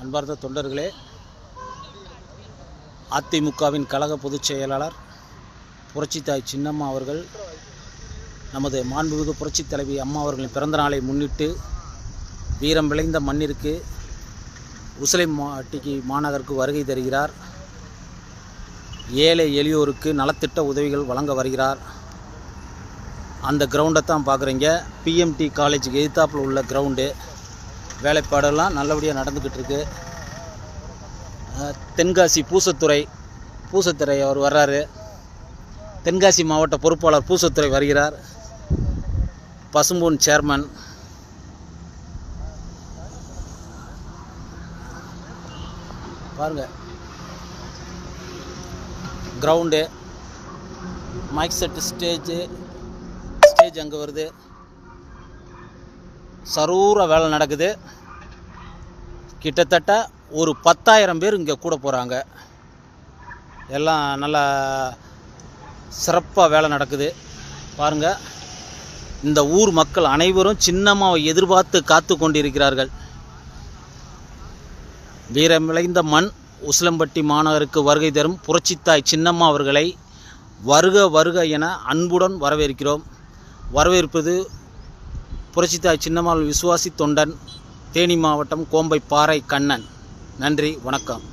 அன்பார்ந்த தொண்டர்களே, அதிமுகவின் கழக பொதுச் செயலாளர் புரட்சித்தாய் சின்னம்மா அவர்கள் நமது மாண்புமிகு புரட்சித் தலைவி அம்மா அவர்களின் பிறந்த நாளை முன்னிட்டு வீரம் விளைந்த மண்ணிற்கு உசிலம்பட்டி மாநகருக்கு வருகை தருகிறார். ஏழை எளியோருக்கு நலத்திட்ட உதவிகள் வழங்க வருகிறார். அந்த கிரவுண்டை தான் பார்க்குறீங்க. பிஎம்டி காலேஜுக்கு எதிர்த்தாப்பில் உள்ள கிரவுண்டு. வேலைப்பாடெல்லாம் நல்லபடியாக நடந்துக்கிட்டு இருக்கு. தென்காசி பூசத்துறை அவர் வர்றாரு. தென்காசி மாவட்ட பொறுப்பாளர் பூசத்துறை வருகிறார். பசும்பொன் சேர்மன் பாருங்கள். கிரவுண்டு, மைக் செட்டு, ஸ்டேஜ் அங்கே வருது. சரூர வேலை நடக்குது. கிட்டத்தட்ட ஒரு 10,000 பேர் இங்கே கூட போகிறாங்க. எல்லாம் நல்லா சிறப்பாக வேலை நடக்குது. பாருங்கள், இந்த ஊர் மக்கள் அனைவரும் சின்னம்மாவை எதிர்பார்த்து காத்து கொண்டிருக்கிறார்கள். வீரம் விளைந்த மண் உசிலம்பட்டி மாநகருக்கு வருகை தரும் புரட்சித்தாய் சின்னம்மா அவர்களை வருக வருக என அன்புடன் வரவேற்கிறோம். வரவேற்பது புரட்சித்தாய் சின்னம்மா விசுவாசி தொண்டன், தேனி மாவட்டம் கோம்பை பாறை கண்ணன். நன்றி, வணக்கம்.